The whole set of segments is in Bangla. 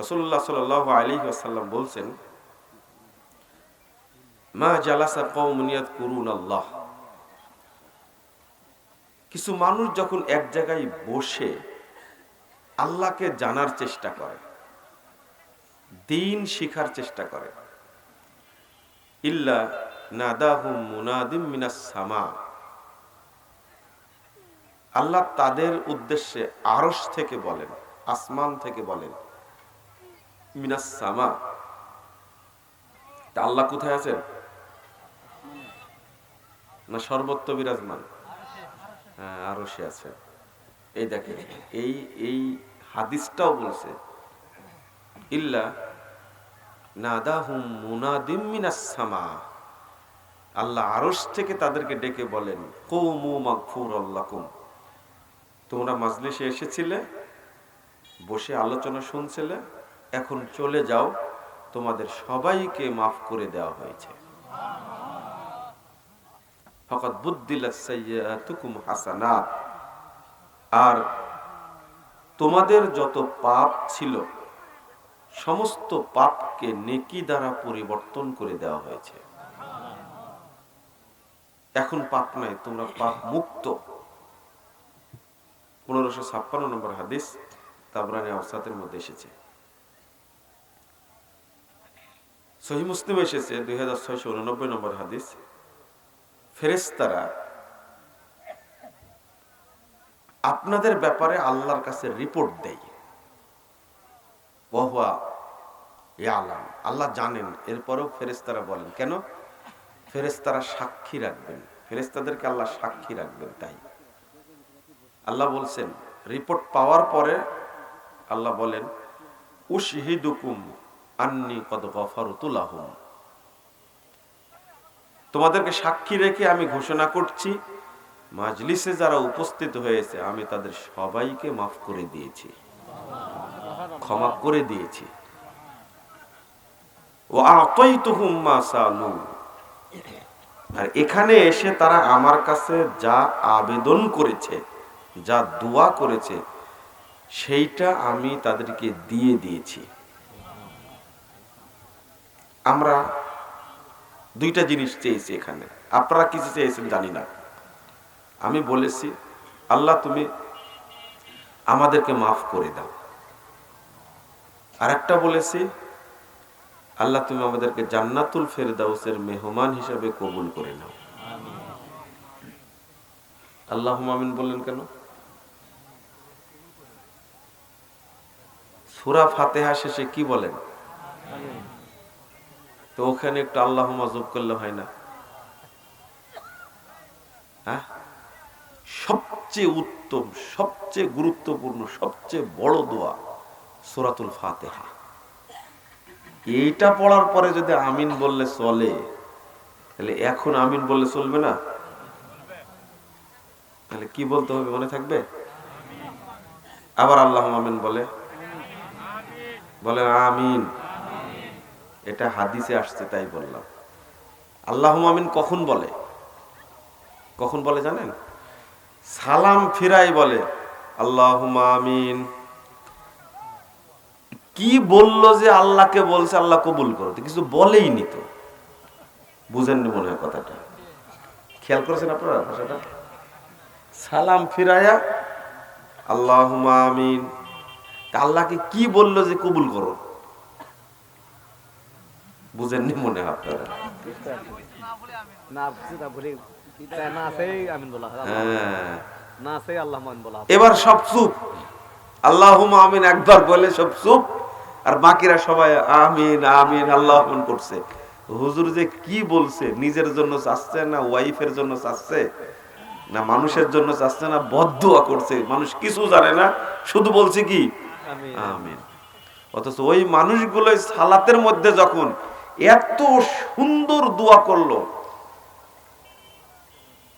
রাসূলুল্লাহ সাল্লাল্লাহু আলাইহি ওয়াসাল্লাম বলছেন, মা জালাসা কওমুন ইয়াযকুরুনাল্লাহ, কিছু মানুষ যখন এক জায়গায় বসে আল্লাহকে জানার চেষ্টা করে, দ্বীন শিখার চেষ্টা করে, ইল্লা নাদাহুম মুনাদিম মিনাস সামা, আল্লাহ তাদের উদ্দেশ্যে আরশ থেকে বলেন, আসমান থেকে বলেন, মিনাস সামা। তা আল্লাহ কোথায় আছেন? না সর্বত্র বিরাজমান? হ্যাঁ, আরশে আছেন। এই দেখেন, এই হাদিসটাও বলছে, ইল্লা নাদাহুম মুনাদিম মিনাস সামা, আল্লাহ আরশ থেকে তাদেরকে ডেকে বলেন, কুমু মাগফুরাল্লাকুম, তোমরা মাজলিসে এসেছিলে, বসে আলোচনা শুনছিলে, এখন চলে যাও, তোমাদের সবাইকে মাফ করে দেওয়া হয়েছে। ফাকাদ বুদ্দিলাত সাইয়্যাতুকুম হাসানাত, আর তোমাদের যত পাপ ছিল সমস্ত পাপকে নেকি দ্বারা পরিবর্তন করে দেওয়া হয়েছে। এখন পাপ নাই, তোমরা পাপ মুক্ত। 1556 নম্বর হাদিস, তাবরানী আওসাতের মধ্যে এসেছে। সহিহ মুসলিম এসেছে 2689 নম্বর হাদিস, ফেরেশতারা আপনাদের ব্যাপারে আল্লাহর কাছে রিপোর্ট দেয়, ওয়া হুয়া ইয়ালাম, আল্লাহ জানেন। এরপরেও ফেরেশতারা বলেন কেন? ফেরেশতারা সাক্ষী রাখবেন, ফেরেশতাদেরকে আল্লাহ সাক্ষী রাখবেন। তাই আল্লাহ বলছেন, রিপোর্ট পাওয়ার পরে আল্লাহ বলেন, উশহিদুকুম আন্নী কদ গফারতু লাহুম, তোমাদেরকে সাক্ষী রেখে আমি ঘোষণা করছি, মাজলিসে যারা উপস্থিত হয়েছে আমি তাদের সবাইকে মাফ করে দিয়েছি, ক্ষমা করে দিয়েছি। ওয়া আতাইতুহুম মা সালু, আর এখানে এসে তারা আমার কাছে যা আবেদন করেছে, যা দোয়া করেছে, সেইটা আমি তাদেরকে দিয়ে দিয়েছি। আমরা দুইটা জিনিস চেয়েছি এখানে, আপনারা কিছু চেয়েছেন জানি না। আমি বলেছি, আল্লাহ তুমি আমাদেরকে মাফ করে দাও। আর একটা বলেছি, আল্লাহ তুমি আমাদেরকে জান্নাতুল ফেরদাউসের মেহমান হিসাবে কবুল করে নাও। আল্লাহুম্মা আমিন বললেন কেন? সূরা ফাতিহা শেষে কি বলেন? তো ওখানে একটু আল্লাহুম্মা যোগ করলে হয় না? হ্যাঁ, সবচেয়ে উত্তম, সবচেয়ে গুরুত্বপূর্ণ, সবচেয়ে বড় দোয়া সূরাতুল ফাতিহা। এইটা পড়ার পরে যদি আমিন বললে চলে, তাহলে এখন আমিন বললে চলবে না? তাহলে কি বলতে হবে মনে থাকবে? আবার আল্লাহুম্মা আমিন বলে, বলেন আমিন। এটা হাদিসে আসছে তাই বললাম। আল্লাহুম্মা আমিন কখন বলে? কখন বলে জানেন? সালাম ফিরাই বলে আল্লাহুম্মা আমিন। কি বললো যে আল্লাহকে বলছে আল্লাহ কবুল করো, কিছু বলেই নি তো, বুঝেননি মনে হয় কথাটা। খেয়াল করেছেন আপনারা ভাষাটা? সালাম ফিরায়া আল্লাহুম্মা আমিন, আল্লাহকে কি বললো যে কবুল করো, বুঝেননি মনে হয় আপনারা। এবার সব চুপ, আল্লাহুম্মা আমিন একবার বলে সব চুপ, আর বাকিরা সবাই আমিন আমিন আল্লাহ আমিন করছে। হুজুর যে কি বলছে, নিজের জন্য চাচ্ছে না ওয়াইফের জন্য চাচ্ছে না মানুষের জন্য চাচ্ছে না বদদুয়া করছে, মানুষ কিছু জানে না, শুধু বলছে কি আমিন। অথচ ওই মানুষগুলো সালাতের মধ্যে যখন এত সুন্দর দোয়া করলো,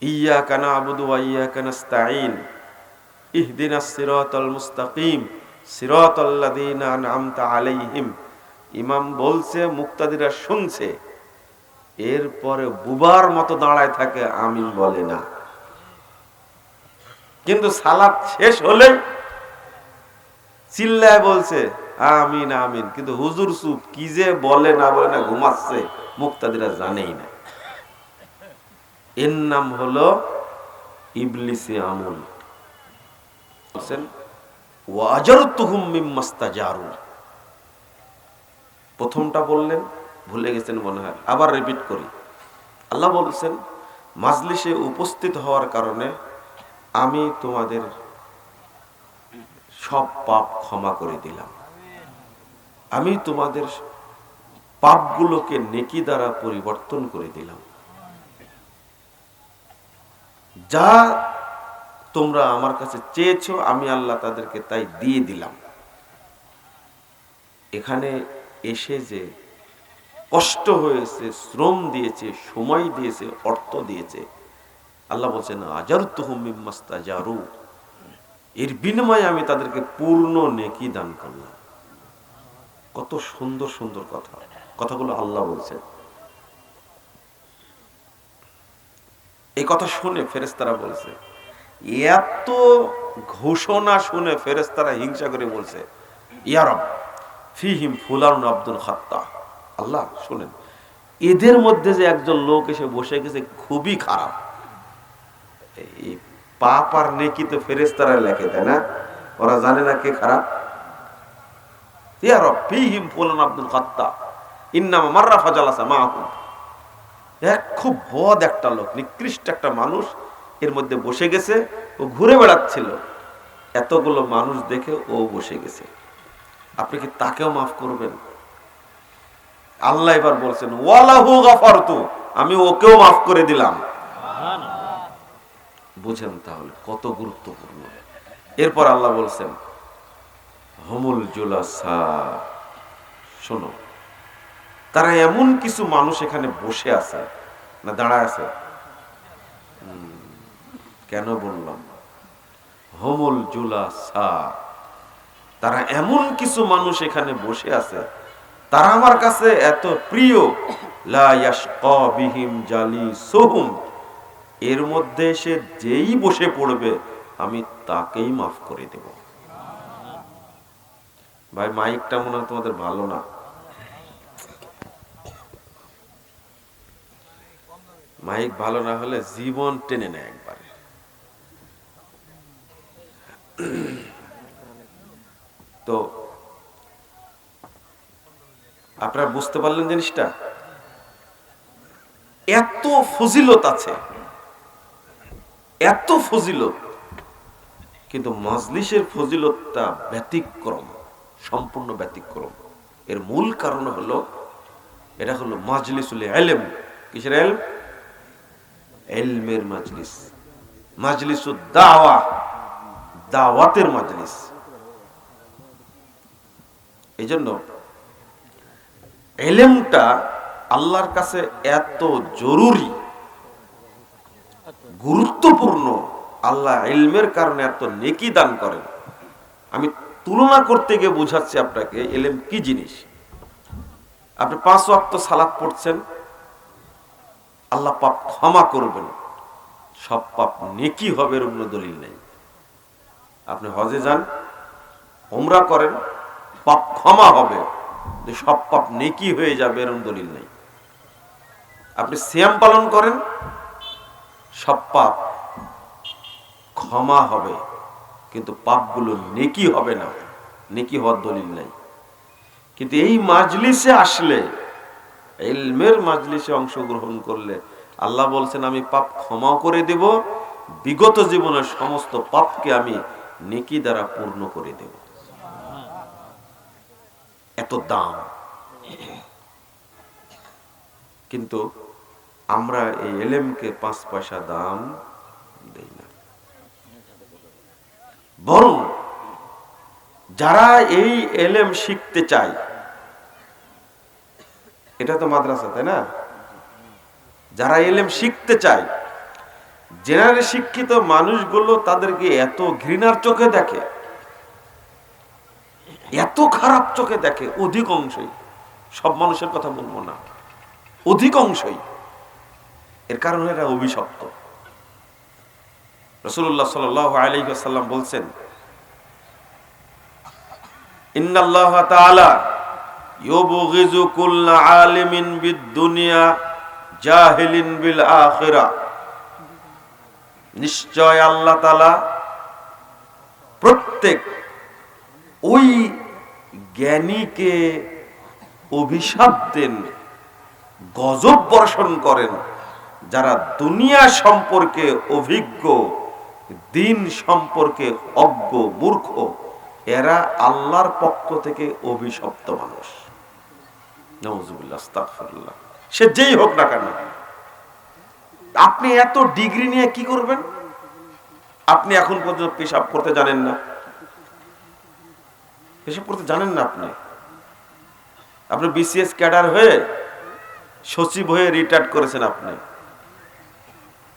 ইয়্যাকা না'বুদু ওয়া ইয়্যাকা নাস্তাঈন ইহদিনাস সিরাতাল মুস্তাকিম সিরাতাল্লাযীনা আন'আমতা আলাইহিম, ইমাম বলছে, মুক্তাদিরা শুনছে, এরপরে বুবার মতো দাঁড়ায় থাকে, আমিন বলে না। কিন্তু সালাত শেষ হলে চিল্লায় বলছে আমিন আমিন, কিন্তু হুজুর চুপ, কি যে বলে না বলে না, ঘুমাচ্ছে, মুক্তাদিরা জানেই না। এর নাম হলো ইবলিসি আমল। বলছেন ওয়াজারতুহুম মিম্মাস্তাজারু, প্রথমটা বললেন, ভুলে গেছেন মনে হয়, আবার রিপিট করি। আল্লাহ বলছেন মাজলিসে উপস্থিত হওয়ার কারণে আমি তোমাদের সব পাপ ক্ষমা করে দিলাম, আমি তোমাদের পাপগুলোকে নেকি দ্বারা পরিবর্তন করে দিলাম, যা তোমরা আমার কাছে চেয়েছো আমি আল্লাহ তাদেরকে তাই দিয়ে দিলাম। এখানে এসে যে কষ্ট হয়েছে, শ্রম দিয়েছে, সময় দিয়েছে, অর্থ দিয়েছে, আল্লাহ বলছেন আজারতুহুম মিম্মাস্তাজারু, এর বিনিময়ে আমি তাদেরকে পূর্ণ নেকি দান করলাম। কত সুন্দর সুন্দর কথা, কথাগুলো আল্লাহ বলছেন। এই কথা শুনে ফেরেশতারা বলছে, এত ঘোষণা শুনে ফেরেশতারা হিংসা করে বলছে, ইয়া রব ফিহিম ফুলান আব্দুল খাত্তা, আল্লাহ শুনেন, এদের মধ্যে যে একজন লোক এসে বসে গেছে খুবই খারাপ। এই পাপ আর নেকি তো ফেরেশতারা লেখে, তাই না? ওরা জানে না কে খারাপ। ইয়া রব ফিহিম ফুলান আব্দুল খাত্তা ইন্নামা মাররা ফাজালাসা মাহুম, এক খুব বদ একটা লোক, নিকৃষ্ট একটা মানুষ এর মধ্যে বসে গেছে, ও ঘুরে বেড়াচ্ছিল, এতগুলো মানুষ দেখে ও বসে গেছে, আপনি কি তাকেও মাফ করবেন? আল্লাহ এবার বলছেন ওয়ালাহু গাফারতু, আমি ওকেও মাফ করে দিলাম। বুঝেন তাহলে কত গুরুত্বপূর্ণ। এরপর আল্লাহ বলছেন হুমুল জুলাসা, শোনো, তারা এমন কিছু মানুষ এখানে বসে আছে না দাঁড়ায় আছে, কেন বললাম হুমুল জুলাসা, তারা এমন কিছু মানুষ এখানে বসে আছে, তারা আমার কাছে এত প্রিয়, লা ইয়াশকা বিহিম জালিসুহুম, এর মধ্যে সে যেই বসে পড়বে আমি তাকেই মাফ করে দেব। ভাই মাইকটা মনে হয় তোমাদের ভালো না, মাইক ভালো না হলে জীবন টেনে নেয় একবারে। তো আপনারা বুঝতে পারলেন জিনিসটা, এত ফজিলত আছে, এত ফজিলত, কিন্তু মাজলিসের ফজিলতটা ব্যতিক্রম, সম্পূর্ণ ব্যতিক্রম। এর মূল কারণ হলো এটা হলো মাজলিসুল ইলম। কিসের ইলম? ইলমের মাজলিস, মাজলিসুদ দাওয়া, দাওয়াতের মাজলিস। এইজন্য ইলমটা আল্লাহর কাছে এত জরুরি, গুরুত্বপূর্ণ, আল্লাহ ইলমের কারণে এত নেকি দান করেন। আমি তুলনা করতে গিয়ে বুঝাচ্ছি আপনাকে ইলম কি জিনিস। আপনি 5 ওয়াক্ত সালাত পড়ছেন, আল্লাহ পাপ ক্ষমা করবেন, সব পাপ নেকি হবে এর কোনো দলিল নেই। আপনি হজে যান, উমরা করেন, পাপ ক্ষমা হবে, সব পাপ নেকি হয়ে যাবে এরকম দলিল নেই। আপনি সিয়াম পালন করেন, সব পাপ ক্ষমা হবে, কিন্তু পাপগুলো নেকি হবে না, নেকি হওয়ার দলিল নাই। কিন্তু এই মাজলিসে আসলে, ইলমের মাজলিসে অংশগ্রহণ করলে আল্লাহ বলছেন আমি পাপ ক্ষমা করে দেব, বিগত জীবনের সমস্ত পাপকে আমি নেকি দ্বারা পূর্ণ করে দেব। এত দাম। কিন্তু আমরা এই ইলমকে 5 পয়সা দাম দেই না। বরং যারা এই ইলম শিখতে চায়, এটা তো মাদ্রাসা, তাই না? যারা ইলম শিখতে চায়, জেনারেল শিক্ষিত মানুষগুলো তাদেরকে এত ঘৃণার চোখে দেখে, এত খারাপ চোখে দেখে, অধিকাংশই, সব মানুষের কথা বলবো না, অধিকাংশই। এর কারণ এরা অভিশপ্ত। রাসূলুল্লাহ সাল্লাল্লাহু আলাইহি ওয়াসাল্লাম বলছেন ইন্নাল্লাহ তাআলা ইউবগিযু কুল্লা আলিমিন বিদ-দুনিয়া জাহিলিন বিল আখিরাহ। নিশ্চয় আল্লাহ তাআলা প্রত্যেক ওই জ্ঞানীকে অভিশাপ দেন, গজব বর্ষণ করেন যারা দুনিয়া সম্পর্কে অভিজ্ঞ, দিন সম্পর্কে অজ্ঞ, মূর্খ। এরা আল্লাহর পক্ষ থেকে অভিশপ্ত মানুষ। নাউযুবিল্লাহ, আস্তাগফিরুল্লাহ। সে যেই হোক না কেন, আপনি এত ডিগ্রি নিয়ে কি করবেন? আপনি এখন পর্যন্ত পেশাব করতে জানেন না, পেশাব করতে জানেন না। আপনি বিসিএস ক্যাডার হয়ে সচিব হয়ে রিটায়ার্ড করেছেন।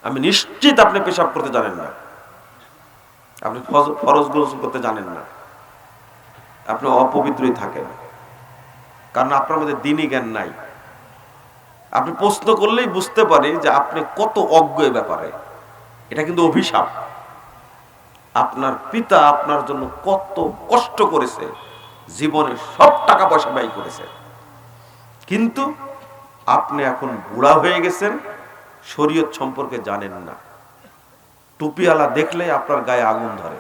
আমি নিশ্চিত আপনি পেশাব করতে জানেন না, আপনি ফরজ গোসল করতে জানেন না, আপনি অপবিত্রই থাকেন, কারণ আপনার মধ্যে দ্বীনি জ্ঞান নাই। আপনি প্রশ্ন করলেই বুঝতে পারি যে আপনি কত অজ্ঞ এ ব্যাপারে। এটা কিন্তু অভিশাপ। আপনার পিতা আপনার জন্য কত কষ্ট করেছে, জীবনে সব টাকা পয়সা ব্যয় করেছে, কিন্তু আপনি এখন বুড়া হয়ে গেছেন, শরীয়ত সম্পর্কে জানেন না। টুপিওয়ালা দেখলে আপনার গায়ে আগুন ধরে।